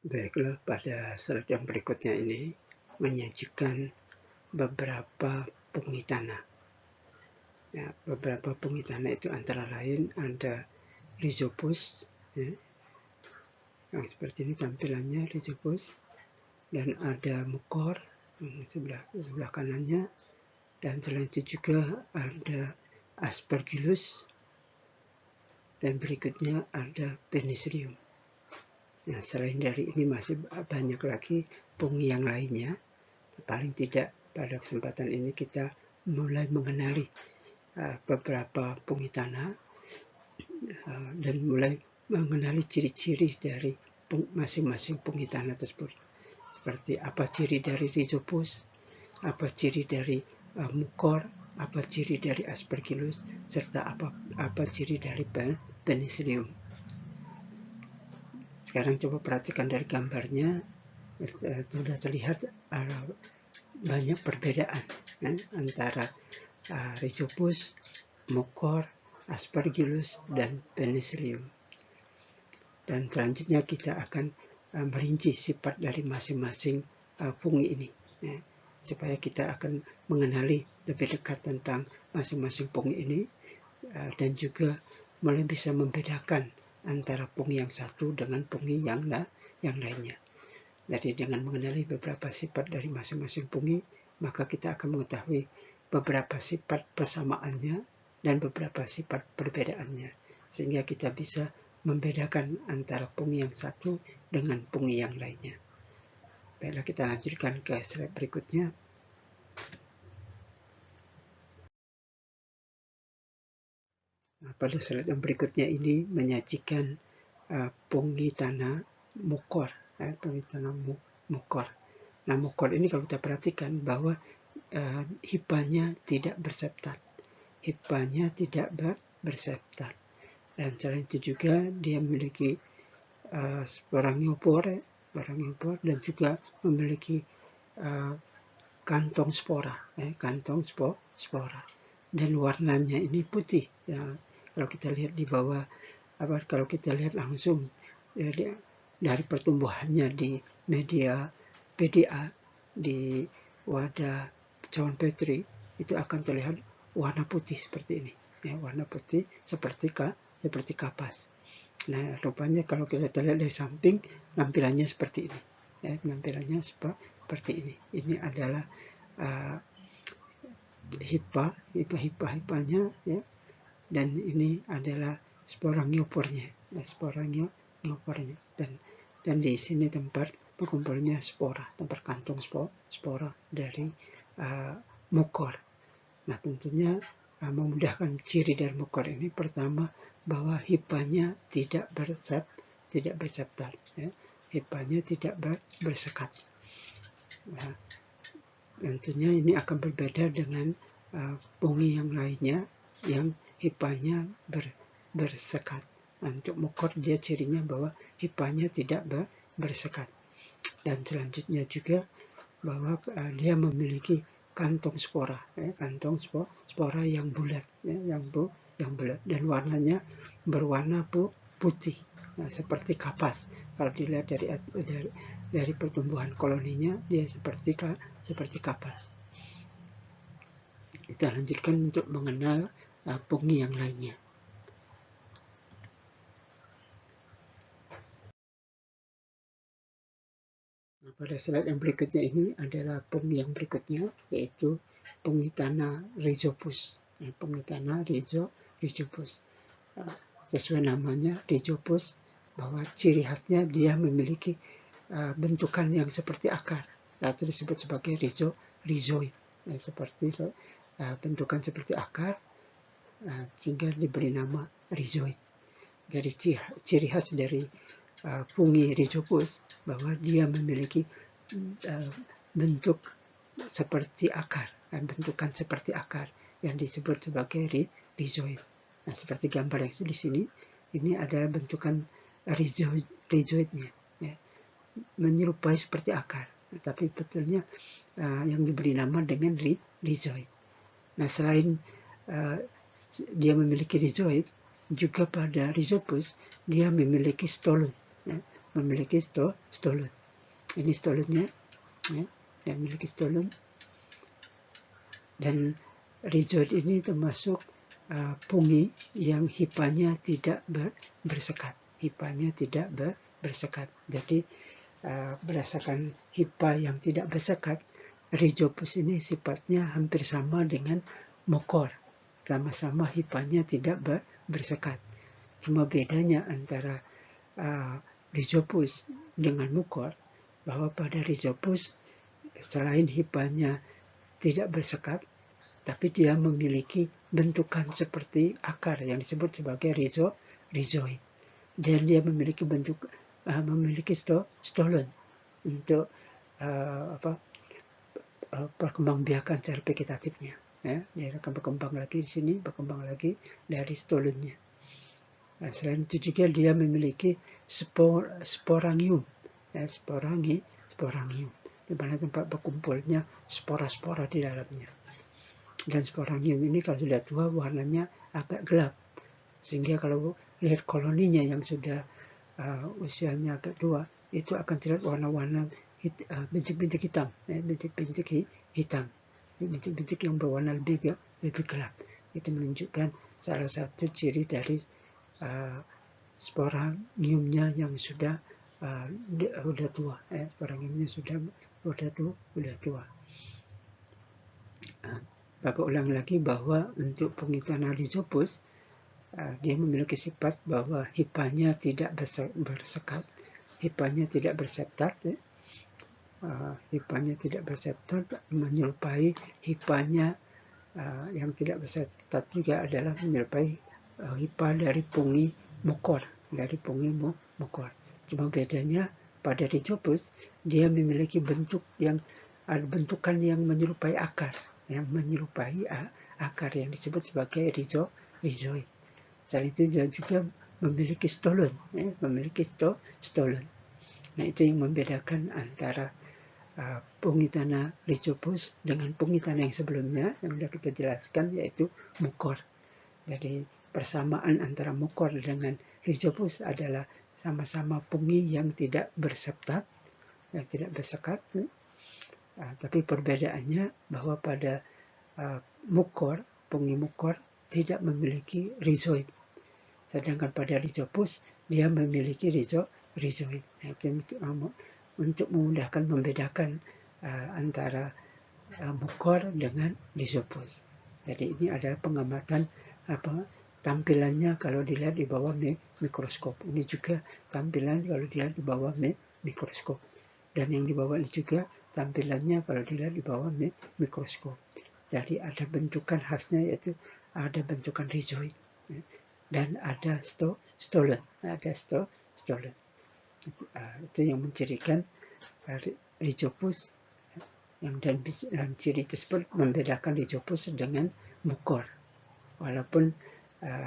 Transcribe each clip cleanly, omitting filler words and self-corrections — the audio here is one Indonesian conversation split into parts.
Baiklah, pada slide yang berikutnya ini menyajikan beberapa pungi tanah. Ya, beberapa pungi tanah itu antara lain ada Rhizopus, ya, yang seperti ini tampilannya Rhizopus, dan ada Mukor sebelah kanannya, dan selain itu juga ada Aspergillus, dan berikutnya ada Penicillium. Nah, selain dari ini masih banyak lagi pungi yang lainnya. Paling tidak pada kesempatan ini kita mulai mengenali beberapa pungi tanah dan mulai mengenali ciri-ciri dari masing-masing pungi tanah tersebut. Seperti apa ciri dari Rhizopus, apa ciri dari Mukor, apa ciri dari Aspergillus, serta apa ciri dari Penicillium. Sekarang coba perhatikan dari gambarnya, sudah terlihat banyak perbedaan antara Rhizopus, Mukor, Aspergillus, dan Penicillium. Dan selanjutnya kita akan merinci sifat dari masing-masing fungi ini, ya, supaya kita akan mengenali lebih dekat tentang masing-masing fungi ini, dan juga mulai bisa membedakan antara fungi yang satu dengan fungi yang lainnya. Jadi dengan mengenali beberapa sifat dari masing-masing fungi, maka kita akan mengetahui beberapa sifat persamaannya dan beberapa sifat perbedaannya, sehingga kita bisa membedakan antara fungi yang satu dengan fungi yang lainnya. Baiklah, kita lanjutkan ke slide berikutnya. Pada slide yang berikutnya ini menyajikan fungi tanah Mukor, fungi tanah Mukor. Nah, Mukor ini kalau kita perhatikan bahwa hipanya tidak berseptat. Hipanya tidak berseptat. Dan selain itu juga dia memiliki sporangiopor dan juga memiliki kantong spora, spora. Dan warnanya ini putih. Ya, kalau kita lihat di bawah, kalau kita lihat langsung ya, dari pertumbuhannya di media PDA di wadah cawan petri itu akan terlihat warna putih seperti ini, ya, warna putih seperti kapas. Nah, rupanya kalau kita lihat dari samping tampilannya seperti ini, ya, tampilannya seperti ini. Ini adalah hipanya, ya, dan ini adalah sporangiopornya, dan di sini tempat berkumpulnya spora, tempat kantung spora dari Mukor. Nah, tentunya memudahkan ciri dari Mukor ini, pertama bahwa hipanya tidak berseptat, ya. Hipanya tidak bersekat. Nah, tentunya ini akan berbeda dengan fungi yang lainnya yang hipanya bersekat. Nah, untuk Mukor dia cirinya bahwa hipanya tidak bersekat. Dan selanjutnya juga bahwa dia memiliki kantong spora, ya, kantong spora yang bulat, ya, yang bulat, dan warnanya berwarna putih, nah, seperti kapas. Kalau dilihat dari pertumbuhan koloninya, dia seperti kapas. Kita lanjutkan untuk mengenal fungi yang lainnya. Nah, pada slide yang berikutnya ini adalah fungi yang berikutnya, yaitu fungi tanah Rhizopus. Nah, fungi tanah Rhizopus. Sesuai namanya Rhizopus, bahwa ciri khasnya dia memiliki bentukan yang seperti akar, atau disebut sebagai rhizoid, seperti bentukan seperti akar, sehingga diberi nama rhizoid. Jadi ciri khas dari fungi Rhizopus bahwa dia memiliki bentuk seperti akar, bentukan seperti akar yang disebut sebagai rhizoid. Nah, seperti gambar yang di sini, ini adalah bentukan rhizoidnya, ya, menyerupai seperti akar, tapi betulnya yang diberi nama dengan rhizoid. Nah, selain dia memiliki rhizoid, juga pada Rhizopus dia memiliki stolon, ya, memiliki stolon. Ini stolonnya, ya, dia memiliki stolon. Dan rhizoid ini termasuk pungi yang hipanya tidak bersekat. Hipanya tidak bersekat. Jadi berdasarkan hipa yang tidak bersekat, Rhizopus ini sifatnya hampir sama dengan mukor. Sama-sama hipanya tidak bersekat. Cuma bedanya antara Rhizopus dengan mukor, bahwa pada Rhizopus selain hipanya tidak bersekat, tapi dia memiliki bentukan seperti akar yang disebut sebagai rhizoid. Dan dia memiliki memiliki stolon untuk perkembangbiakan secara vegetatifnya. Ya, dia akan berkembang lagi di sini, berkembang lagi dari stolonnya. Nah, selain itu juga dia memiliki sporangium, ya, sporangium, di mana tempat berkumpulnya spora-spora di dalamnya. Dan sporangium ini kalau sudah tua warnanya agak gelap, sehingga kalau lihat koloninya yang sudah usianya agak tua, itu akan terlihat warna-warna bintik-bintik hitam, bintik-bintik hitam, bintik-bintik yang berwarna lebih gelap. Itu menunjukkan salah satu ciri dari sporangiumnya yang sudah tua. Sporangiumnya sudah tua. Bapak ulang lagi bahwa untuk Pungitana rhizopus, dia memiliki sifat bahwa hipanya tidak bersekat, hipanya tidak berseptat, hipanya tidak berseptat menyerupai hipanya yang tidak berseptat juga adalah menyerupai hipa dari pungi mukor, Cuma bedanya pada Rhizopus dia memiliki bentukan yang menyerupai akar, yang disebut sebagai rhizoid. Selain itu dia juga memiliki stolon, stolon. Nah, itu yang membedakan antara Pungitana rhizopus dengan Pungitana yang sebelumnya yang sudah kita jelaskan, yaitu mukor. Jadi persamaan antara mukor dengan rhizopus adalah sama-sama pungi yang tidak berseptat, yang tidak bersekat. Tapi perbedaannya bahwa pada pungi mukor tidak memiliki rhizoid, sedangkan pada rhizopus dia memiliki rhizoid. Untuk memudahkan membedakan antara mukor dengan rhizopus. Jadi ini adalah pengamatan tampilannya kalau dilihat di bawah mikroskop. Ini juga tampilan kalau dilihat di bawah mikroskop. Dan yang di bawah ini juga tampilannya kalau dilihat di bawah mikroskop. Jadi ada bentukan khasnya, yaitu ada bentukan rhizoid dan ada stolon, itu yang mencirikan rhizopus, dan ciri tersebut membedakan rhizopus dengan mukor. Walaupun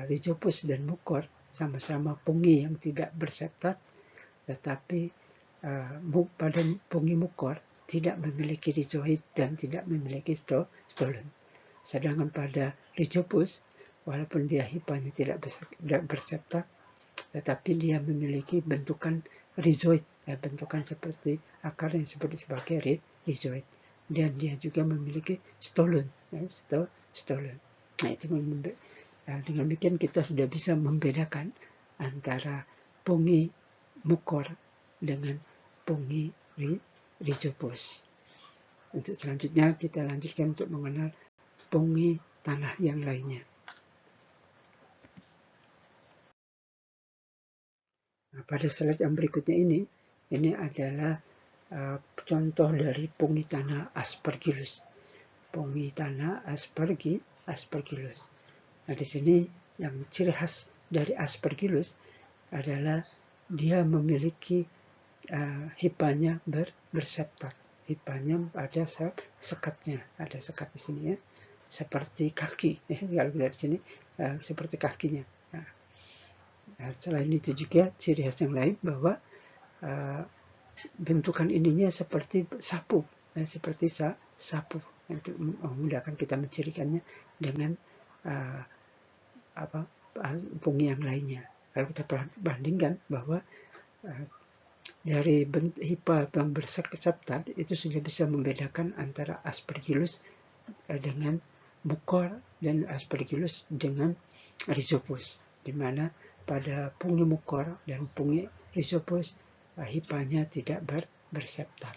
rhizopus dan mukor sama-sama pungi yang tidak berseptat, tetapi pada pungi mukor tidak memiliki rhizoid dan tidak memiliki stolon. Sedangkan pada rhizopus, walaupun dia hipanya tidak berseptat, tetapi dia memiliki bentukan rhizoid, bentukan seperti akar yang disebut sebagai rhizoid. Dan dia juga memiliki stolon, stolon. Nah, itu dengan demikian kita sudah bisa membedakan antara pungi mukor dengan pungi rhizopus. Untuk selanjutnya kita lanjutkan untuk mengenal pungi tanah yang lainnya. Nah, pada slide yang berikutnya ini adalah contoh dari Pungitana aspergillus. Pungitana aspergillus. Nah, di sini yang ciri khas dari aspergillus adalah dia memiliki hipanya berseptat. Hipanya ada sekatnya, ada sekat di sini, ya, seperti kaki. Kalau lihat di sini seperti kakinya. Nah, selain itu juga ciri khas yang lain bahwa bentukan ininya seperti sapu, sapu, untuk memudahkan kita mencirikannya dengan pungi yang lainnya. Kalau kita bandingkan bahwa dari hipa yang berseptat itu sudah bisa membedakan antara Aspergillus dengan Mucor dan Aspergillus dengan Rhizopus, di mana pada pungi Mucor dan pungi Rhizopus hipanya tidak berseptat.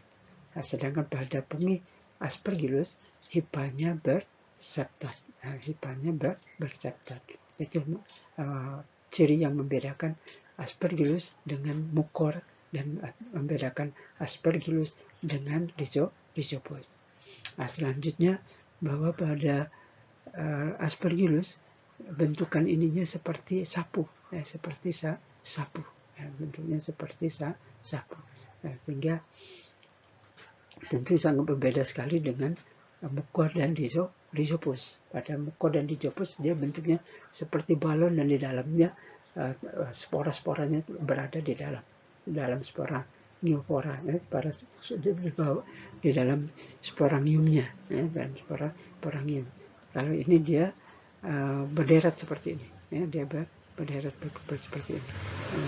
Nah, sedangkan pada pungi Aspergillus hipanya berseptat. Berseptat. Itu ciri yang membedakan Aspergillus dengan Mucor dan membedakan Aspergillus dengan Rhizopus. Nah, selanjutnya bahwa pada Aspergillus bentukan ininya seperti sapu, bentuknya seperti sapu. Nah, sehingga tentu sangat berbeda sekali dengan Mucor dan Rhizopus. Pada Mucor dan Rhizopus dia bentuknya seperti balon dan di dalamnya spora-sporanya berada di dalam spora neopora, di dalam sporangiumnya, dan sporangium. Kalau ini dia berderet seperti ini, dia berderet seperti ini,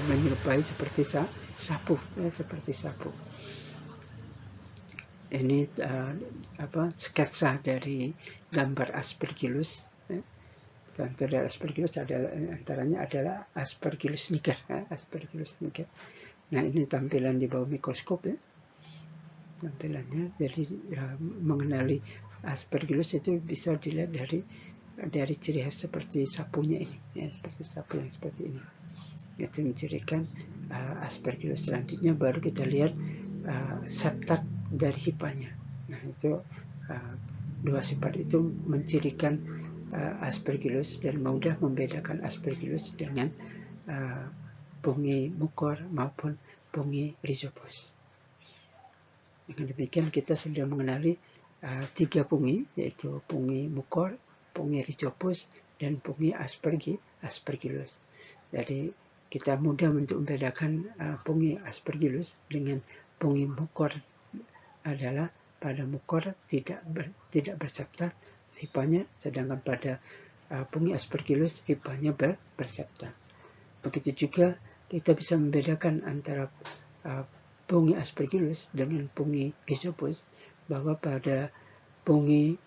menyerupai seperti sapu, seperti sapu. Ini sketsa dari gambar Aspergillus. Contoh dari Aspergillus antaranya adalah Aspergillus niger. Nah, ini tampilan di bawah mikroskop, tampilannya. Jadi mengenali Aspergillus itu bisa dilihat dari ciri khas seperti sapunya ini, seperti sapu yang seperti ini. Itu mencirikan Aspergillus. Selanjutnya baru kita lihat septat dari hipanya. Nah, itu dua sifat itu mencirikan Aspergillus dan mudah membedakan Aspergillus dengan pungi Mucor maupun pungi Rhizopus. Dengan demikian kita sudah mengenali 3 pungi, yaitu pungi Mucor, pungi Rhizopus, dan pungi Aspergillus. Jadi kita mudah untuk membedakan pungi Aspergillus dengan pungi Mucor adalah pada Mucor tidak berseptat hipanya, sedangkan pada pungi Aspergillus hipanya berseptat. Begitu juga kita bisa membedakan antara pungi Aspergillus dengan pungi Rhizopus, bahwa pada pungi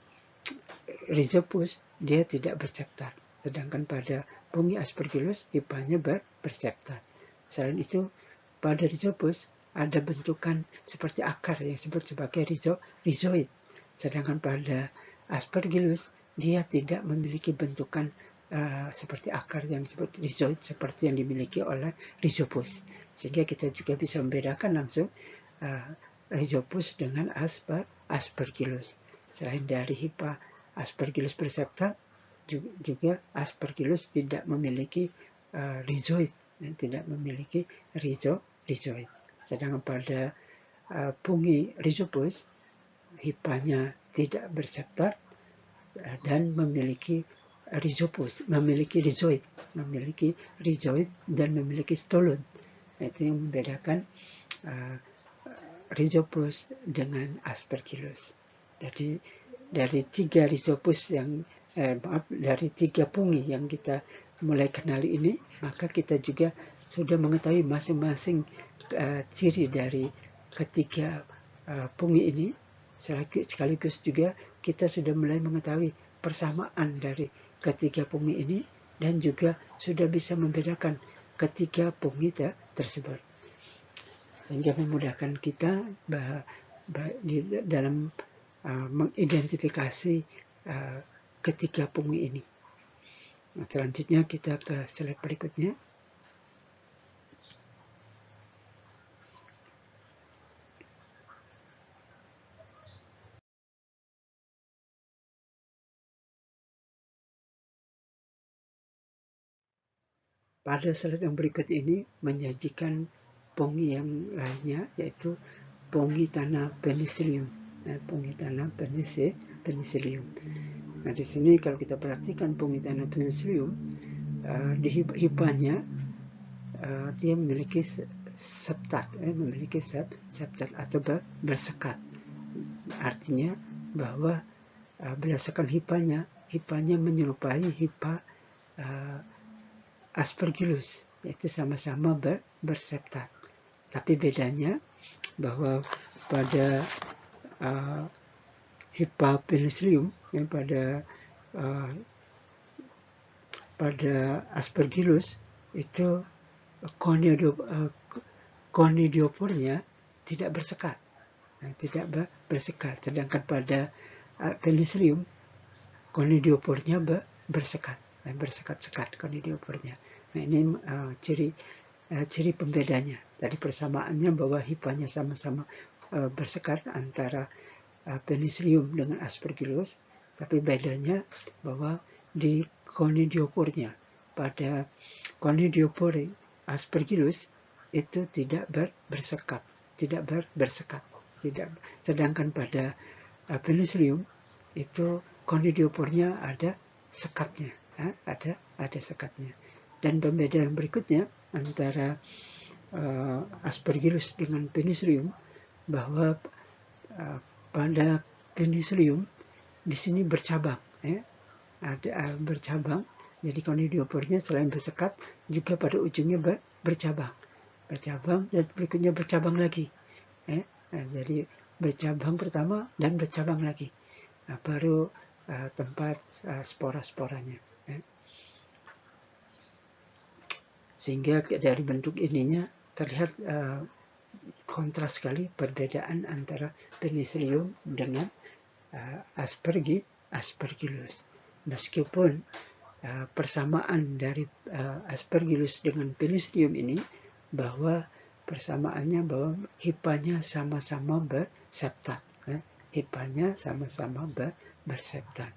Rhizopus dia tidak berseptat, sedangkan pada pungi Aspergillus hipanya berseptat. Selain itu, pada Rhizopus ada bentukan seperti akar yang disebut sebagai rhizoid, sedangkan pada Aspergillus dia tidak memiliki bentukan seperti akar yang disebut rhizoid seperti yang dimiliki oleh Rhizopus. Sehingga kita juga bisa membedakan langsung Rhizopus dengan Aspergillus. Selain dari hipa Aspergillus berseptat, juga Aspergillus tidak memiliki rhizoid, tidak memiliki rhizoid. Sedangkan pada pungi Rhizopus hipanya tidak berseptat dan memiliki rhizoid dan memiliki stolon. Itu yang membedakan Rhizopus dengan Aspergillus. Jadi dari 3 Rhizopus dari 3 pungi yang kita mulai kenali ini, maka kita juga sudah mengetahui masing-masing ciri dari ketiga pungi ini. Sekaligus juga kita sudah mulai mengetahui persamaan dari ketiga pungi ini dan juga sudah bisa membedakan ketiga pungi tersebut, sehingga memudahkan kita dalam mengidentifikasi ketiga pungi ini. Nah, selanjutnya kita ke slide berikutnya. Pada slide yang berikut ini menyajikan pungi yang lainnya, yaitu pungi tanah Penicillium. Pungi tanah Penicillium. Nah, di sini kalau kita perhatikan pungi tanah Penicillium, di hipanya dia memiliki septat, septat atau bersekat. Artinya bahwa berdasarkan hipanya menyerupai hipa Aspergillus, yaitu sama-sama berseptat. Tapi bedanya bahwa pada Hippa penicillium, pada Aspergillus itu conidiopornya tidak bersekat, sedangkan pada penicillium conidiopornya bersekat conidiopornya. Nah, ini ciri pembedanya. Tadi persamaannya bahwa hipanya sama-sama bersekat antara penicillium dengan Aspergillus, tapi bedanya bahwa di conidiopornya, pada Conidiopor Aspergillus itu tidak bersekat, sedangkan pada penicillium itu conidiopornya ada sekatnya, ada sekatnya. Dan pembedaan berikutnya antara Aspergillus dengan penicillium bahwa pada penicillium di sini bercabang, ada bercabang. Jadi conidiopornya selain bersekat juga pada ujungnya bercabang, dan berikutnya bercabang lagi. Jadi bercabang pertama dan bercabang lagi. Nah, baru tempat spora-sporanya. Sehingga dari bentuk ininya terlihat kontras sekali perbedaan antara penicillium dengan Aspergillus. Meskipun persamaan dari Aspergillus dengan penicillium ini bahwa persamaannya bahwa hipanya sama-sama berseptat, berseptat.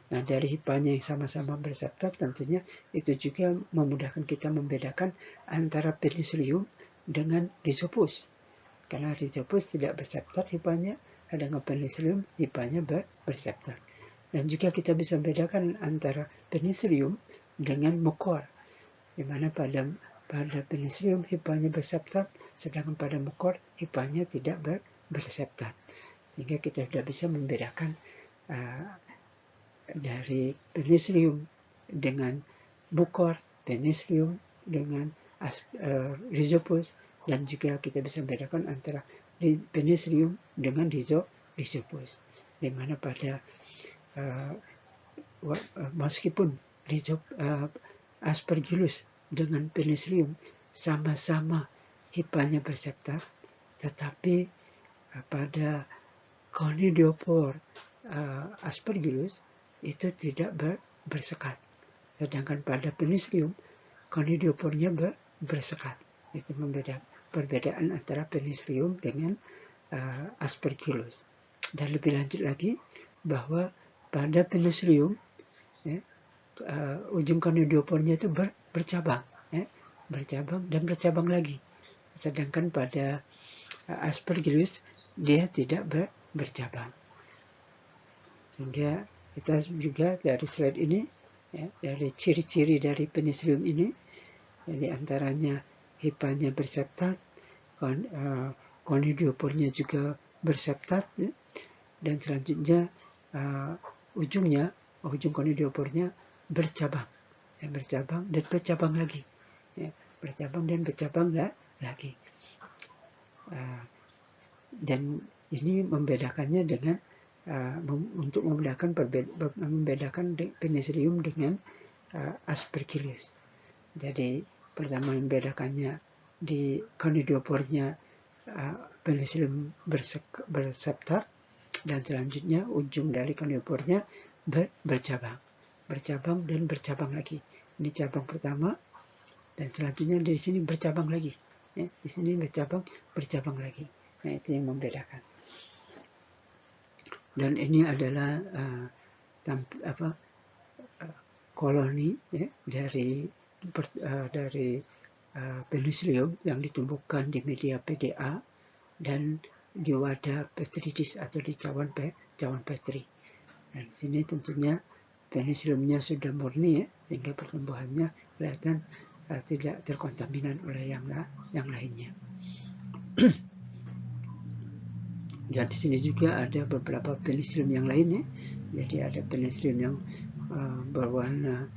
Nah, dari hipanya yang sama-sama berseptat tentunya itu juga memudahkan kita membedakan antara penicillium dengan Rhizopus. Karena Rhizopus tidak berseptat hipanya, dengan penicillium hipanya berseptat. Dan juga kita bisa membedakan antara penicillium dengan mukor, di mana pada penicillium hipanya berseptat, sedangkan pada mukor hipanya tidak berseptat. Sehingga kita sudah bisa membedakan dari penicillium dengan mukor, penicillium dengan Rhizopus, dan juga kita bisa membedakan antara penicillium dengan Rhizopus, di mana pada meskipun Aspergillus dengan penicillium sama-sama hipanya berseptat, tetapi pada Conidiopor Aspergillus itu tidak bersekat, sedangkan pada penicillium conidiopornya bersekat. Itu perbedaan antara penicillium dengan Aspergillus. Dan lebih lanjut lagi bahwa pada penicillium ujung conidiopornya itu bercabang, dan bercabang lagi, sedangkan pada Aspergillus dia tidak bercabang. Sehingga kita juga dari slide ini, dari ciri-ciri dari penicillium ini, jadi antaranya hipanya berseptat, conidiopornya juga berseptat, dan selanjutnya ujung conidiopornya bercabang dan bercabang lagi, bercabang dan bercabang lagi. Dan ini membedakannya dengan untuk membedakan penicillium dengan Aspergillus. Jadi pertama membedakannya di conidiopornya penicillium berseptat, dan selanjutnya ujung dari conidiopornya bercabang dan bercabang lagi. Ini cabang pertama, dan selanjutnya di sini bercabang lagi. Di sini bercabang lagi. Nah, itu yang membedakan. Dan ini adalah koloni dari penicillium yang ditumbuhkan di media PDA dan di wadah Petridis atau di cawan Petri. Dan di sini tentunya penicilliumnya sudah murni, sehingga pertumbuhannya kelihatan tidak terkontaminan oleh yang lainnya. Dan di sini juga ada beberapa penicillium yang lain, Jadi ada penicillium yang berwarna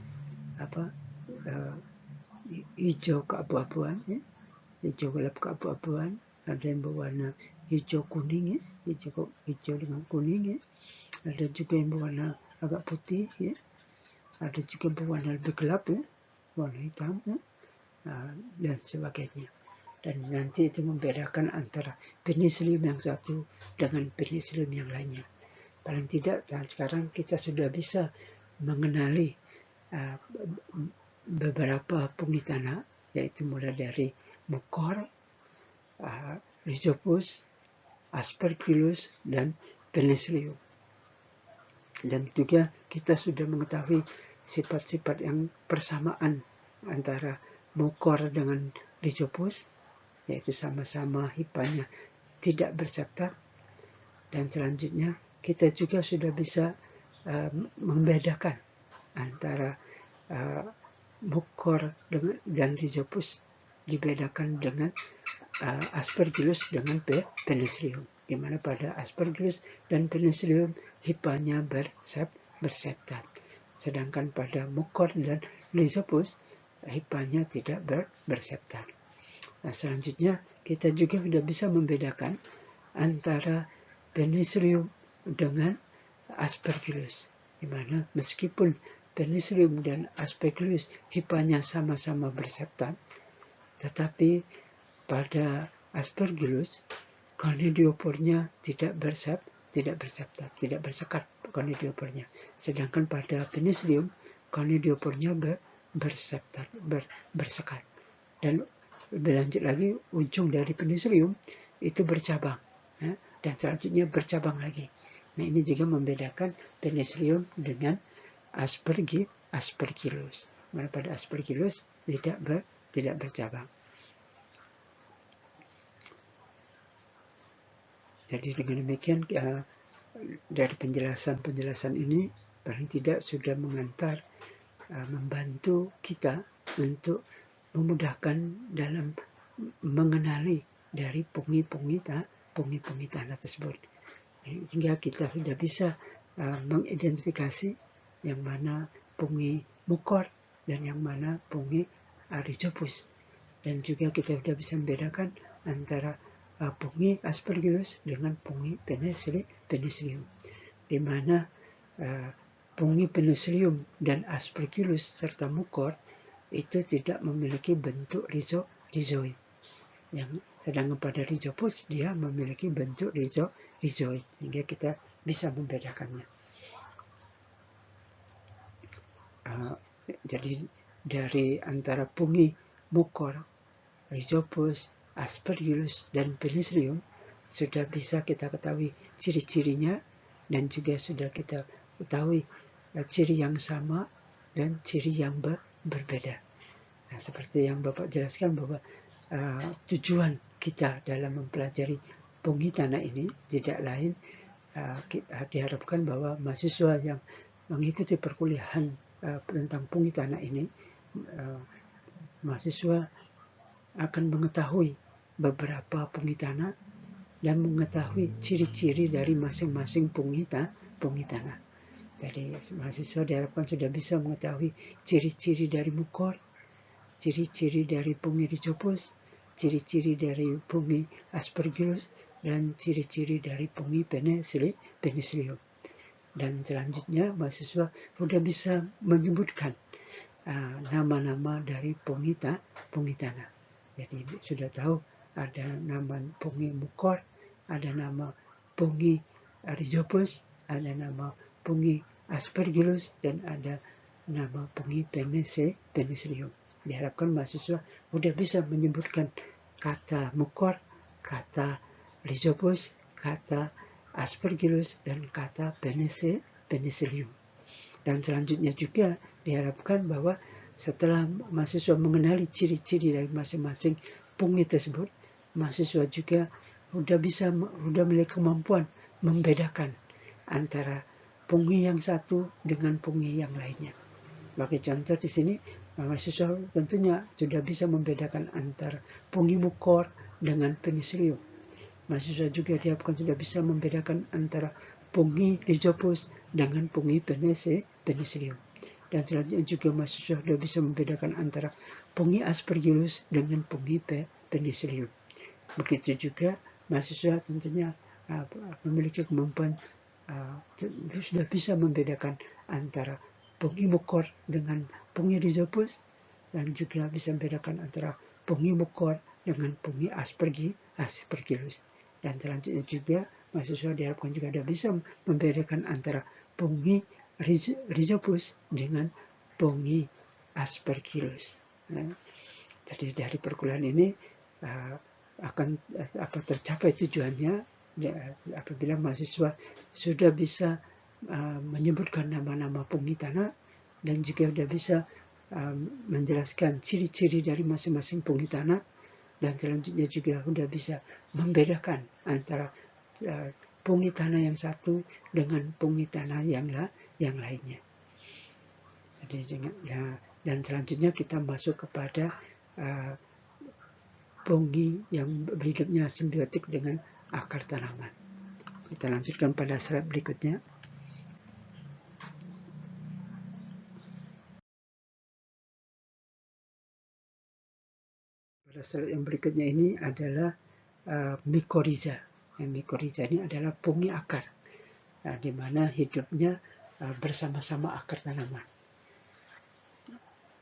hijau keabu-abuan, hijau gelap keabu-abuan, ada yang berwarna hijau kuning ya, hijau dengan kuning ya. Ada juga yang berwarna agak putih ya. Ada juga berwarna lebih gelap ya, warna hitam ya. Dan sebagainya. Dan nanti itu membedakan antara penicillium yang satu dengan penicillium yang lainnya. Paling tidak sekarang kita sudah bisa mengenali beberapa fungi tanah, yaitu mulai dari Mucor, Rhizopus, Aspergillus, dan Penicillium. Dan juga kita sudah mengetahui sifat-sifat yang persamaan antara Mucor dengan Rhizopus, yaitu sama-sama hipanya tidak berseptat. Dan selanjutnya kita juga sudah bisa membedakan antara Mucor dan Rhizopus dibedakan dengan Aspergillus dengan Penicillium, di mana pada Aspergillus dan Penicillium hipanya berseptat, sedangkan pada Mucor dan Rhizopus hipanya tidak berseptat. Nah, selanjutnya kita juga sudah bisa membedakan antara Penicillium dengan Aspergillus, di mana meskipun Penicillium dan Aspergillus hipanya sama-sama berseptat, tetapi pada Aspergillus conidiopornya tidak bersekat conidiopornya, sedangkan pada Penicillium conidiopornya bersekat. Dan lebih lanjut lagi, ujung dari Penicillium itu bercabang ya, dan selanjutnya bercabang lagi. Nah, ini juga membedakan Penicillium dengan Aspergillus. Mana pada Aspergillus tidak bercabang. Jadi dengan demikian dari penjelasan ini paling tidak sudah membantu kita untuk memudahkan dalam mengenali dari fungi-fungi tanah tersebut, hingga kita sudah bisa mengidentifikasi yang mana fungi Mucor dan yang mana fungi Rhizopus, dan juga kita sudah bisa membedakan antara fungi Aspergillus dengan fungi Penicillium, di mana fungi Penicillium dan Aspergillus serta Mucor itu tidak memiliki bentuk rhizoid. Yang sedangkan pada Rhizopus dia memiliki bentuk rhizoid, sehingga kita bisa membedakannya. Jadi dari antara fungi Mucor, Rhizopus, Aspergillus, dan Penicillium sudah bisa kita ketahui ciri-cirinya, dan juga sudah kita ketahui ciri yang sama dan ciri yang berbeda. Nah, seperti yang Bapak jelaskan bahwa tujuan kita dalam mempelajari fungi tanah ini tidak lain, diharapkan bahwa mahasiswa yang mengikuti perkuliahan tentang fungi tanah ini, mahasiswa akan mengetahui beberapa fungi tanah dan mengetahui ciri-ciri dari masing-masing fungi tanah. Jadi mahasiswa diharapkan sudah bisa mengetahui ciri-ciri dari Mucor, ciri-ciri dari fungi Rhizopus, ciri-ciri dari fungi Aspergillus, dan ciri-ciri dari fungi Penicillium. Dan selanjutnya mahasiswa sudah bisa menyebutkan nama-nama dari fungi tanah. Jadi sudah tahu ada nama fungi Mucor, ada nama fungi Rhizopus, ada nama fungi Aspergillus, dan ada nama fungi Penicillium. Diharapkan mahasiswa sudah bisa menyebutkan kata Mucor, kata Rhizopus, kata Aspergillus, dan kata Penicillium. Dan selanjutnya juga diharapkan bahwa setelah mahasiswa mengenali ciri-ciri dari masing-masing fungi tersebut, mahasiswa juga sudah memiliki kemampuan membedakan antara fungi yang satu dengan fungi yang lainnya. Bagi contoh di sini, mahasiswa tentunya sudah bisa membedakan antara fungi Mucor dengan Penicillium. Mahasiswa juga diharapkan sudah bisa membedakan antara fungi Rhizopus dengan fungi Penicillium. Dan selanjutnya juga mahasiswa sudah bisa membedakan antara fungi Aspergillus dengan fungi penicillium. Begitu juga mahasiswa tentunya memiliki kemampuan sudah bisa membedakan antara pungimukor dengan pungi rhizopus, dan juga bisa membedakan antara pungimukor dengan pungi aspergillus. Dan selanjutnya juga mahasiswa diharapkan juga sudah bisa membedakan antara pungi rhizopus dengan pungi aspergillus. Jadi dari perkuliahan ini akan tercapai tujuannya apabila mahasiswa sudah bisa menyebutkan nama-nama pungi tanah, dan juga sudah bisa menjelaskan ciri-ciri dari masing-masing pungi tanah, dan selanjutnya juga sudah bisa membedakan antara pungi tanah yang satu dengan pungi tanah yang lainnya. Jadi dan selanjutnya kita masuk kepada pungi yang hidupnya simbiotik dengan akar tanaman. Kita lanjutkan pada slide berikutnya. Pada slide yang berikutnya ini adalah mycorrhiza. Mycorrhiza ini adalah pungi akar, di mana hidupnya bersama-sama akar tanaman.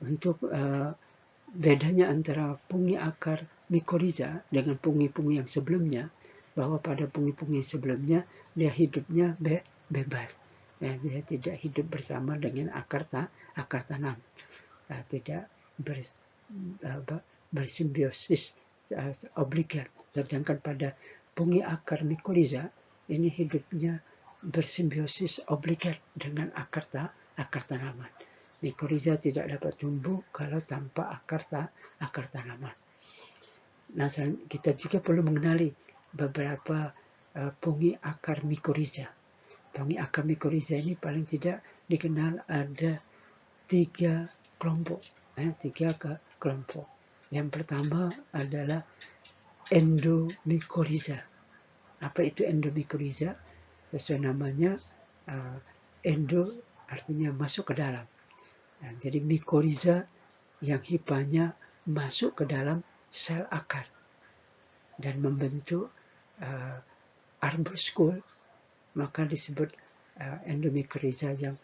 Untuk bedanya antara pungi akar mycorrhiza dengan pungi-pungi yang sebelumnya, bahwa pada pungi-pungi sebelumnya dia hidupnya bebas. Dia tidak hidup bersama dengan akar tanam, tidak bersimbiosis obligat. Sedangkan pada pungi akar mycorrhiza ini hidupnya bersimbiosis obligat dengan akar tanaman. Mycorrhiza tidak dapat tumbuh kalau tanpa akar tanaman. Nah, kita juga perlu mengenali beberapa pungi akar mycorrhiza. Pungi akar mycorrhiza ini paling tidak dikenal ada 3 kelompok. 3 kelompok. Yang pertama adalah endomycorrhiza. Apa itu endomycorrhiza? Sesuai namanya, endo artinya masuk ke dalam. Jadi mycorrhiza yang hipanya masuk ke dalam sel akar dan membentuk arbuskul, maka disebut endomycorrhiza yang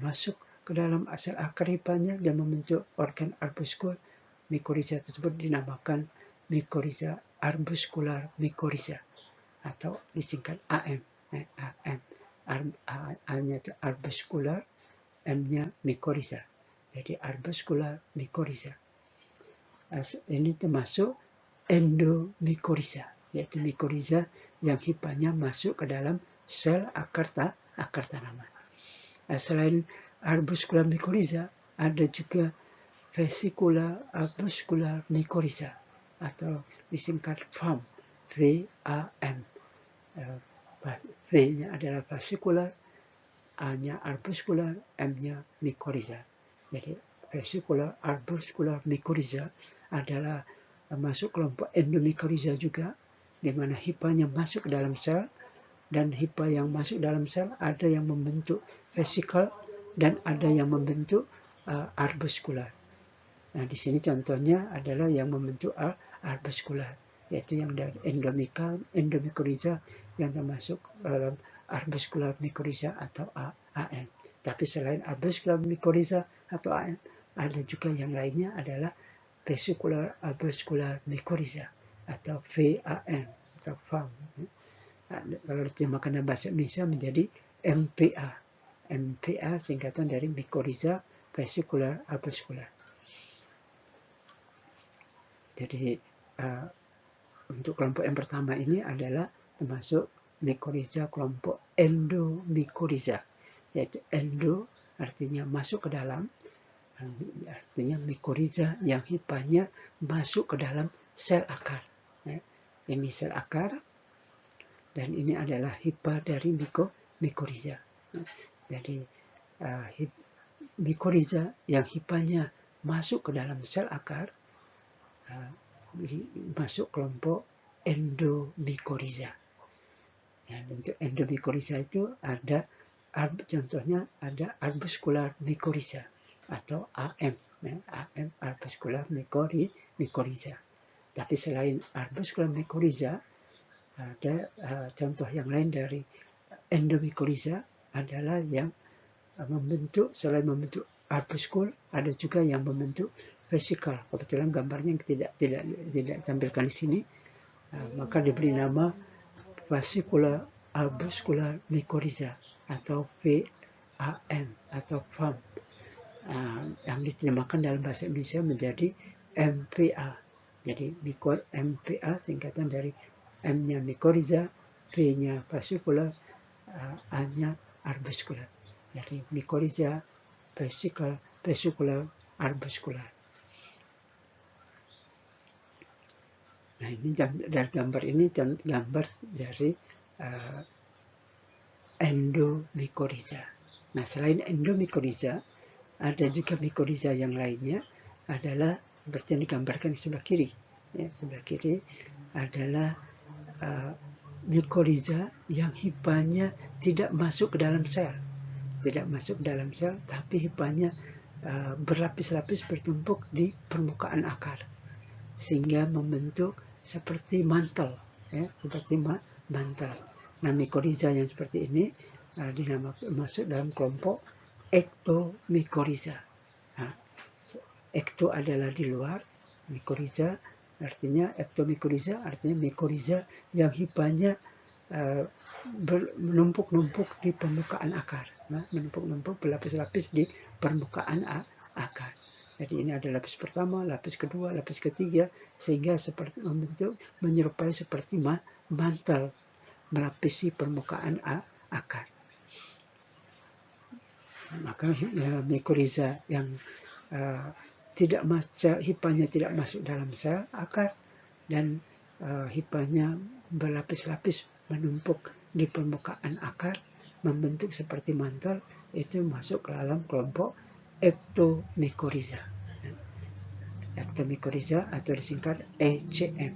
masuk ke dalam sel akar hipanya dan membentuk organ arbuskul. Mycorrhiza tersebut dinamakan mycorrhiza arbuscular mycorrhiza atau disingkat AM. A-nya itu arbuscular, M-nya mycorrhiza. Jadi arbuscular mycorrhiza. Ini termasuk endomycorrhiza, yaitu mycorrhiza yang hipanya masuk ke dalam sel akar tanaman. Selain arbuscular mycorrhiza, ada juga vesicular arbuscular mycorrhiza atau disingkat VAM, V-A-M. V-nya adalah vesicular, A-nya arbuscular, M-nya mycorrhiza. Jadi vesicular arbuscular mycorrhiza adalah masuk kelompok endomycorrhiza juga, di mana hipanya masuk ke dalam sel, dan hipa yang masuk dalam sel ada yang membentuk vesicle dan ada yang membentuk arbuscular. Nah, di sini contohnya adalah yang membentuk arbuscular, yaitu yang dari endomycorrhiza yang termasuk dalam arbuscular mycorrhiza atau AM. Tapi selain arbuscular mycorrhiza atau AM, ada juga yang lainnya adalah vesicular arbuscular mycorrhiza atau VAM atau VAM. Nah, kalau diterjemahkan dalam bahasa Indonesia menjadi MPA. MPA singkatan dari mycorrhiza vesicular arbuscular. Jadi untuk kelompok yang pertama ini adalah termasuk mycorrhiza kelompok endomycorrhiza, yaitu endo artinya masuk ke dalam, artinya mycorrhiza yang hipanya masuk ke dalam sel akar. Ini sel akar dan ini adalah hipa dari mycorrhiza. Jadi mycorrhiza yang hipanya masuk ke dalam sel akar masuk kelompok endomycorrhiza. Untuk endomycorrhiza itu ada contohnya ada arbuscular mycorrhiza atau AM, AM arbuscular mycorrhiza. Tapi selain arbuscula mycorrhiza, ada contoh yang lain dari endomycorrhiza adalah yang selain membentuk arbuscul, ada juga yang membentuk vesicle. Kebetulan gambarnya tidak tampilkan di sini, maka diberi nama Fascicular arbuscular mycorrhiza atau VAM atau FAM, yang diterjemahkan dalam bahasa Indonesia menjadi MPA. Jadi MPA singkatan dari M-nya mycorrhiza, V-nya fascicular, A-nya arbuscular. Jadi mycorrhiza fascicular arbuscular. Nah, ini dari gambar ini gambar dari endomycorrhiza. Nah, selain endomycorrhiza, ada juga mycorrhiza yang lainnya adalah seperti yang digambarkan di sebelah kiri. Ya, sebelah kiri adalah mycorrhiza yang hipanya tidak masuk ke dalam sel. Tidak masuk ke dalam sel, tapi hipanya berlapis-lapis bertumpuk di permukaan akar, sehingga membentuk seperti mantel, ya, seperti mantel. Nah, mycorrhiza yang seperti ini masuk dalam kelompok ectomycorrhiza. Nah, ecto adalah di luar, mycorrhiza artinya ectomycorrhiza artinya mycorrhiza yang hipanya menumpuk-numpuk di permukaan akar, menumpuk-numpuk berlapis-lapis di permukaan akar. Jadi ini ada lapis pertama, lapis kedua, lapis ketiga, sehingga seperti menyerupai seperti mantel melapisi permukaan akar. Maka mycorrhiza yang hipanya tidak masuk dalam sel akar dan hipanya berlapis-lapis menumpuk di permukaan akar membentuk seperti mantel, itu masuk ke dalam kelompok ectomycorrhiza. Ectomycorrhiza atau disingkat ECM.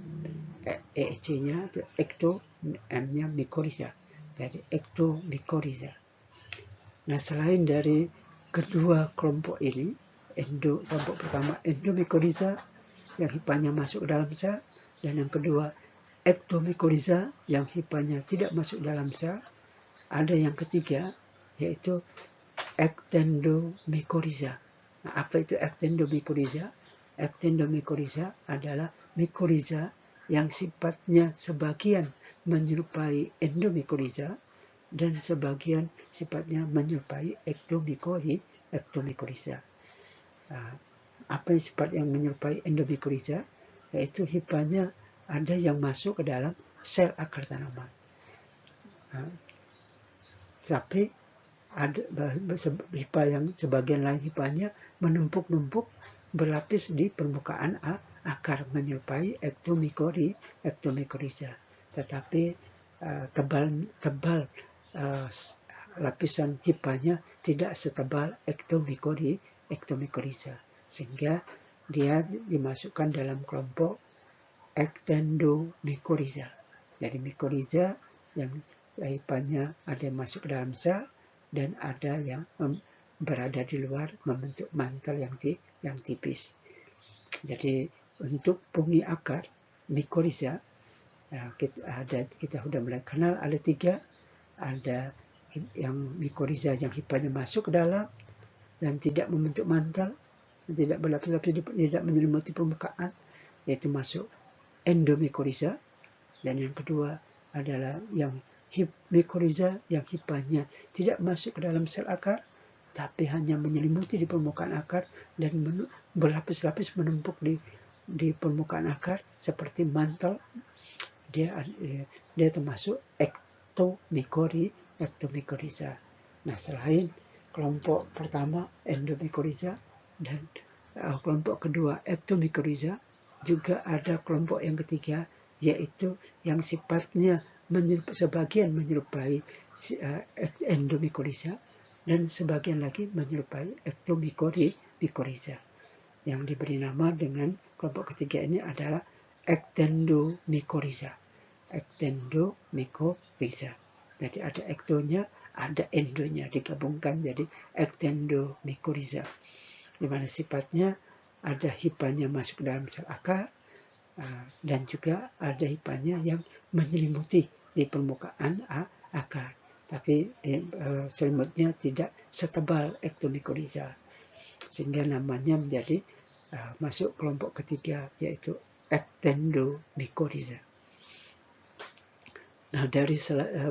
EC-nya itu ecto, M-nya mycorrhiza. Jadi ectomycorrhiza. Nah, selain dari kedua kelompok ini, kelompok pertama endomycorrhiza yang hipanya masuk ke dalam sel, dan yang kedua ectomycorrhiza yang hipanya tidak masuk dalam sel, ada yang ketiga yaitu ectendomycorrhiza. Nah, apa itu ectendomycorrhiza? Ectendomycorrhiza adalah mycorrhiza yang sifatnya sebagian menyerupai endomycorrhiza dan sebagian sifatnya menyerupai ectomycorrhiza. Apa sifat yang menyerupai endomycorrhiza? Yaitu hipanya ada yang masuk ke dalam sel akar tanaman. Tapi ada hipa yang sebagian lain hipanya menumpuk-numpuk berlapis di permukaan akar menyerupai ectomycorrhiza. Tetapi tebal lapisan hipanya tidak setebal ectomycorrhiza, sehingga dia dimasukkan dalam kelompok ectendomycorrhiza. Jadi mycorrhiza yang hipanya ada yang masuk ke dalam sel dan ada yang berada di luar membentuk mantel yang tipis. Jadi untuk pungi akar mycorrhiza kita sudah mulai kenal, ada 3. Ada yang mycorrhiza yang hipanya masuk ke dalam dan tidak membentuk mantel, tidak berlapis-lapis, tidak menyelimuti permukaan, yaitu masuk endomycorrhiza. Dan yang kedua adalah yang mycorrhiza yang hipanya tidak masuk ke dalam sel akar, tapi hanya menyelimuti di permukaan akar dan berlapis-lapis menumpuk di permukaan akar seperti mantel. Dia termasuk ectomycorrhiza. Nah, selain kelompok pertama endomycorrhiza dan kelompok kedua ectomycorrhiza, juga ada kelompok yang ketiga, yaitu yang sifatnya sebagian menyerupai endomycorrhiza dan sebagian lagi menyerupai ectomycorrhiza. Yang diberi nama dengan kelompok ketiga ini adalah ectendomycorrhiza. Ectendomycorrhiza. Jadi ada ektonya, ada endonya digabungkan jadi ectendomycorrhiza. Di mana sifatnya ada hipanya masuk ke dalam sel akar, dan juga aldehipanya yang menyelimuti di permukaan akar. Tapi selimutnya tidak setebal ektomikoriza, sehingga namanya menjadi masuk kelompok ketiga, yaitu ektendomikoriza. Nah, dari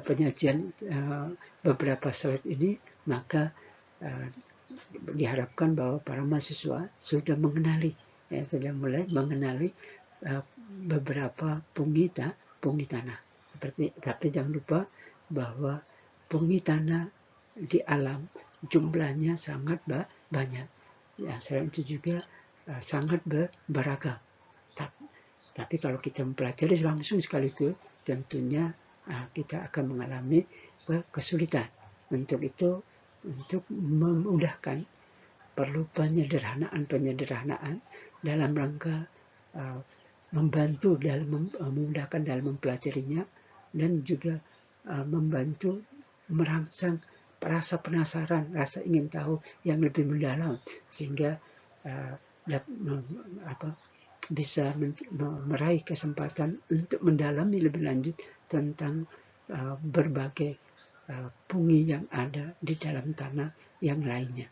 penyajian beberapa slide ini, maka diharapkan bahwa para mahasiswa sudah mengenali, sudah mulai mengenali beberapa pungi tanah. Tapi jangan lupa bahwa pungi tanah di alam jumlahnya sangat banyak. Ya, selain itu juga sangat beragam. Tapi kalau kita mempelajari langsung sekaligus, tentunya kita akan mengalami kesulitan. Untuk itu, untuk memudahkan, perlu penyederhanaan dalam rangka membantu dalam memudahkan dalam mempelajarinya, dan juga membantu merangsang rasa penasaran, rasa ingin tahu yang lebih mendalam, sehingga bisa meraih kesempatan untuk mendalami lebih lanjut tentang berbagai pungi yang ada di dalam tanah yang lainnya.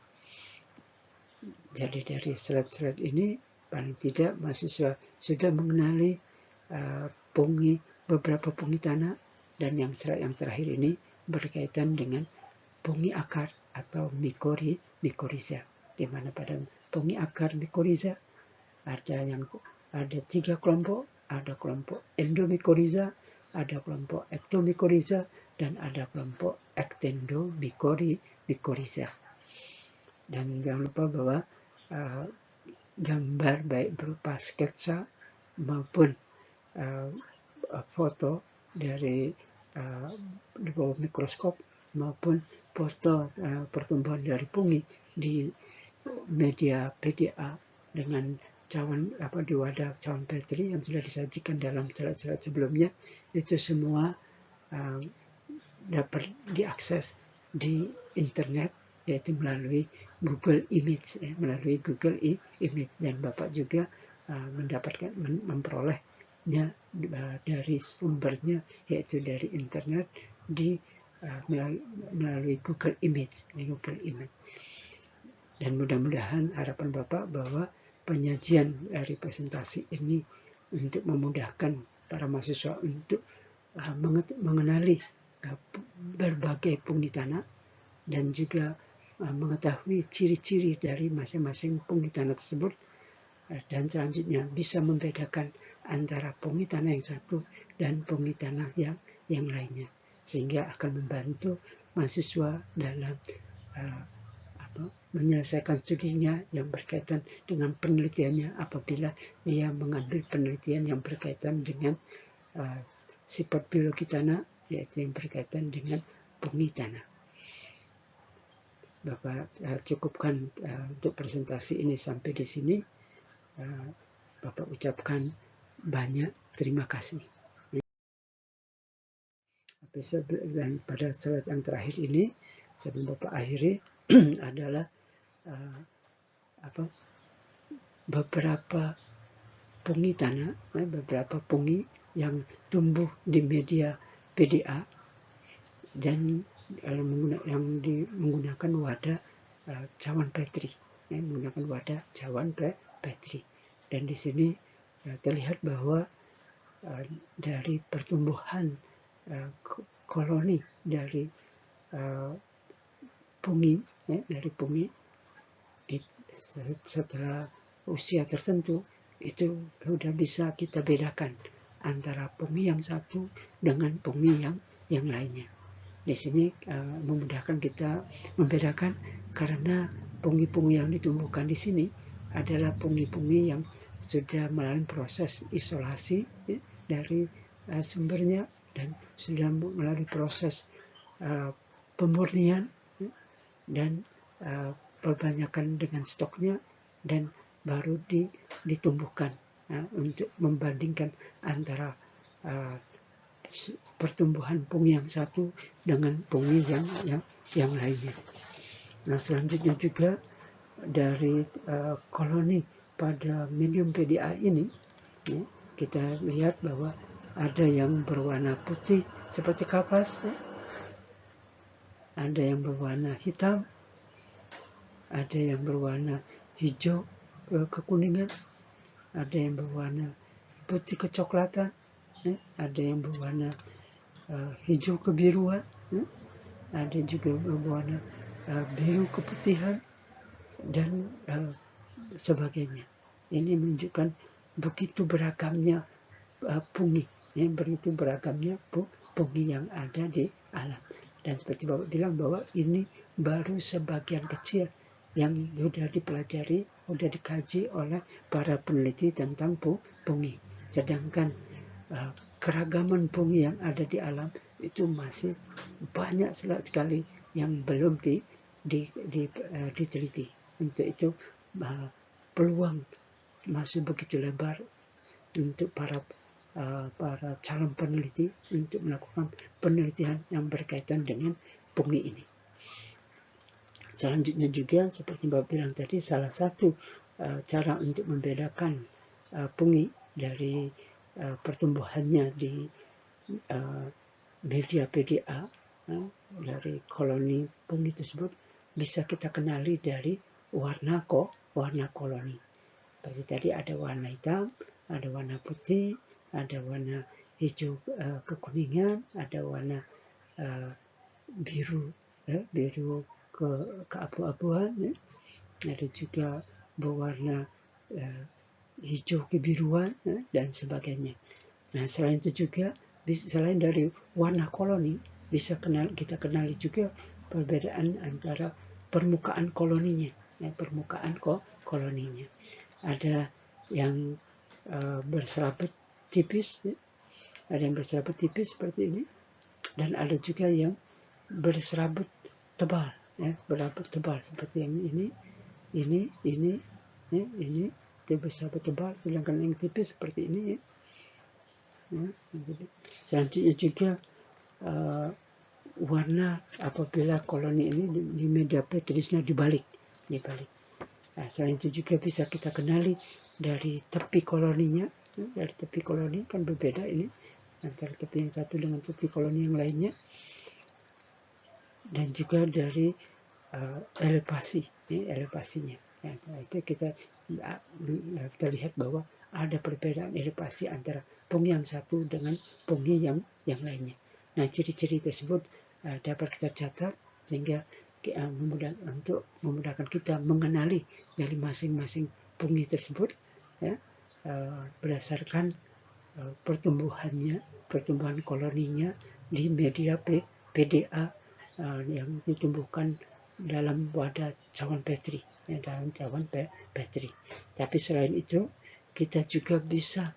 Jadi dari slide-slide ini paling tidak mahasiswa sudah mengenali beberapa pungi tanah, dan yang slide yang terakhir ini berkaitan dengan pungi akar atau mikoriza, di mana pada pungi akar mikoriza ada 3 kelompok, ada kelompok endomikoriza, ada kelompok ektomikoriza, dan ada kelompok ektendomikoriza. Dan jangan lupa bahwa gambar baik berupa sketsa maupun foto dari di bawah mikroskop maupun foto pertumbuhan dari pungi di media PDA dengan cawan di wadah cawan Petri yang sudah disajikan dalam slide-slide sebelumnya, itu semua dapat diakses di internet, yaitu melalui Google Image, dan Bapak juga mendapatkan memperolehnya dari sumbernya, yaitu dari internet melalui Google Image. Dan mudah-mudahan harapan Bapak bahwa penyajian dari presentasi ini untuk memudahkan para mahasiswa untuk mengenali berbagai pungi tanah, dan juga mengetahui ciri-ciri dari masing-masing pungi tanah tersebut, dan selanjutnya bisa membedakan antara pungi tanah yang satu dan pungi tanah yang lainnya, sehingga akan membantu mahasiswa dalam menyelesaikan studinya yang berkaitan dengan penelitiannya, apabila dia mengambil penelitian yang berkaitan dengan sifat biologi tanah, yaitu yang berkaitan dengan pungi tanah. Bapak cukupkan untuk presentasi ini sampai di sini. Bapak ucapkan banyak terima kasih. Dan pada slide yang terakhir ini, sebelum Bapak akhiri, adalah beberapa pungi tanah, beberapa pungi yang tumbuh di media PDA dan menggunakan wadah cawan Petri, menggunakan wadah cawan Petri. Dan di sini terlihat bahwa dari pertumbuhan koloni dari pungi, setelah usia tertentu itu sudah bisa kita bedakan antara pungi yang satu dengan pungi yang lainnya. Di sini memudahkan kita membedakan, karena pungi-pungi yang ditumbuhkan di sini adalah pungi-pungi yang sudah melalui proses isolasi dari sumbernya, dan sudah melalui proses pemurnian dan perbanyakan dengan stoknya, dan baru ditumbuhkan untuk membandingkan antara pertumbuhan pungi yang satu dengan pungi yang lainnya. Nah, selanjutnya juga dari koloni pada medium PDA ini, kita lihat bahwa ada yang berwarna putih seperti kapas, ada yang berwarna hitam, ada yang berwarna hijau kekuningan, ada yang berwarna putih kecoklatan, ada yang berwarna hijau kebiruan, ada juga berwarna biru keputihan, dan sebagainya. Ini menunjukkan begitu beragamnya pungi, begitu beragamnya pungi yang ada di alam. Dan seperti Bapak bilang bahwa ini baru sebagian kecil yang sudah dipelajari, sudah dikaji oleh para peneliti tentang pungi. Sedangkan keragaman pungi yang ada di alam itu masih banyak sekali yang belum diteliti. Untuk itu peluang masih begitu lebar untuk para calon peneliti untuk melakukan penelitian yang berkaitan dengan pungi ini. Selanjutnya juga seperti Bapak bilang tadi, salah satu cara untuk membedakan pungi dari pertumbuhannya di media PDA dari koloni pungi tersebut bisa kita kenali dari warna koloni. Seperti tadi ada warna hitam, ada warna putih, ada warna hijau kekuningan, ada warna biru ke abu-abuan, ada juga berwarna hijau kebiruan dan sebagainya. Nah, selain itu juga selain dari warna koloni, bisa kita kenali juga perbedaan antara permukaan koloninya, permukaan koloninya. Ada yang berserabut tipis, ada yang berserabut tipis seperti ini, dan ada juga yang berserabut tebal, berserabut tebal seperti yang ini itu berserabut tebal, sedangkan yang tipis seperti ini. Selanjutnya juga warna apabila koloni ini di media petrisnya dibalik. Nah, selain itu juga bisa kita kenali dari tepi koloninya. Dari tepi koloni kan berbeda ini antara tepi yang satu dengan tepi koloni yang lainnya, dan juga dari elevasinya. Nah, itu kita lihat bahwa ada perbedaan elevasi antara pungi yang satu dengan pungi yang lainnya. Nah, ciri-ciri tersebut dapat kita catat sehingga untuk memudahkan kita mengenali dari masing-masing pungi tersebut, berdasarkan pertumbuhan koloninya di media PDA yang ditumbuhkan dalam wadah cawan Petri, dalam cawan Petri. Tapi selain itu kita juga bisa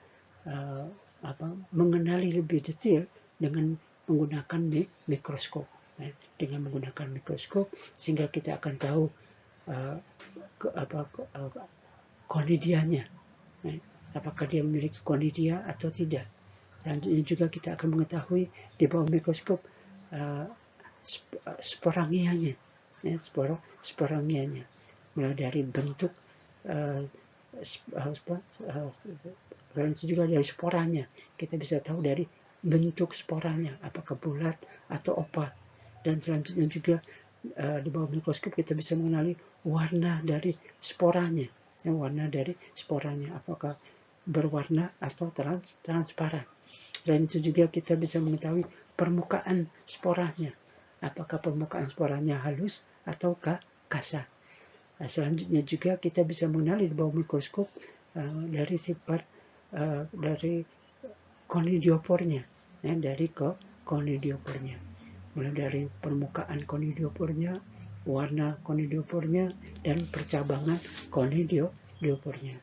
mengenali lebih detail dengan menggunakan mikroskop. Dengan menggunakan mikroskop sehingga kita akan tahu konidianya, apakah dia memiliki konidia atau tidak. Selanjutnya juga kita akan mengetahui di bawah mikroskop sporangianya, sporangianya, mulai dari bentuk juga dari sporanya. Kita bisa tahu dari bentuk sporanya, apakah bulat atau oval. Dan selanjutnya juga di bawah mikroskop kita bisa mengenali warna dari sporanya, apakah berwarna atau transparan. Dan itu juga kita bisa mengetahui permukaan sporanya, apakah permukaan sporanya halus ataukah kasar. Nah, selanjutnya juga kita bisa mengenali di bawah mikroskop dari sifat dari konidiopornya, dari konidiopornya, mulai dari permukaan konidiopornya, warna konidiopornya, dan percabangan konidiopornya.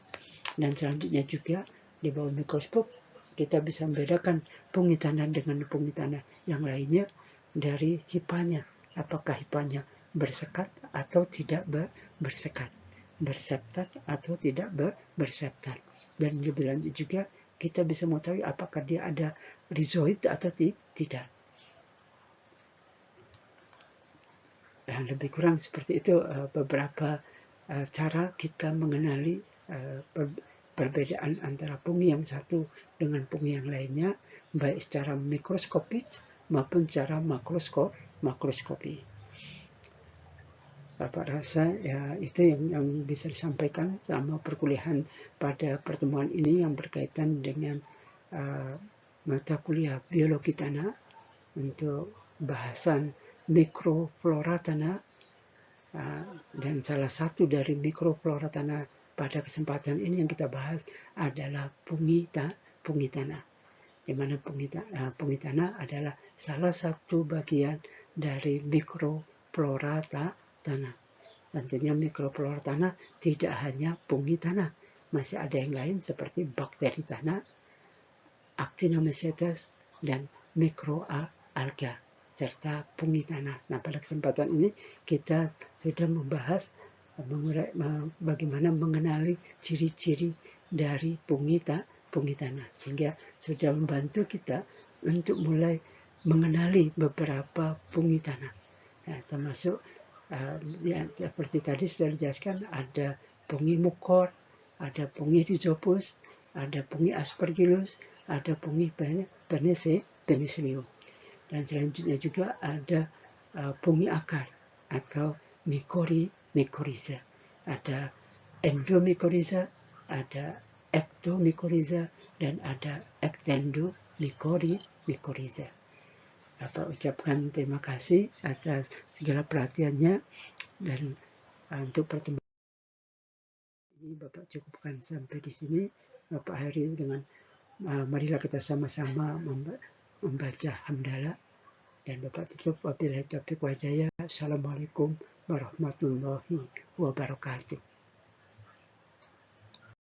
Dan selanjutnya juga di bawah mikroskop kita bisa membedakan pungi tanah dengan pungi tanah yang lainnya dari hipanya, apakah hipanya bersekat atau tidak bersekat, berseptat atau tidak berseptat. Dan lebih lanjut juga kita bisa mengetahui apakah dia ada rhizoid atau tidak. Dan lebih kurang seperti itu beberapa cara kita mengenali perbedaan antara fungi yang satu dengan fungi yang lainnya, baik secara mikroskopis maupun secara makroskopis. Bapak rasa ya itu yang bisa disampaikan selama perkuliahan pada pertemuan ini yang berkaitan dengan mata kuliah biologi tanah untuk bahasan mikroflora tanah, dan salah satu dari mikroflora tanah pada kesempatan ini yang kita bahas adalah fungi tanah, di mana fungi tanah adalah salah satu bagian dari mikroflora tanah. Tentunya mikroflora tanah tidak hanya fungi tanah, masih ada yang lain seperti bakteri tanah, Actinomycetes, dan mikroalga serta fungi tanah. Nah, pada kesempatan ini kita sudah membahas bagaimana mengenali ciri-ciri dari fungi tanah, sehingga sudah membantu kita untuk mulai mengenali beberapa fungi tanah. Nah, termasuk ya, seperti tadi sudah dijelaskan, ada fungi mukor, ada fungi rhizopus, ada fungi aspergillus, ada fungi penicillium. Dan selanjutnya juga ada fungi akar atau mycorrhiza. Ada endomycorrhiza, ada ectomycorrhiza, dan ada ectendomycorrhiza. Bapak ucapkan terima kasih atas segala perhatiannya, dan untuk pertemuan ini Bapak cukupkan sampai di sini. Bapak akhiri dengan marilah kita sama-sama membaca hamdalah, dan Bapak tutup wabillahi taufiq wa hidayah. Assalamualaikum warahmatullahi wabarakatuh.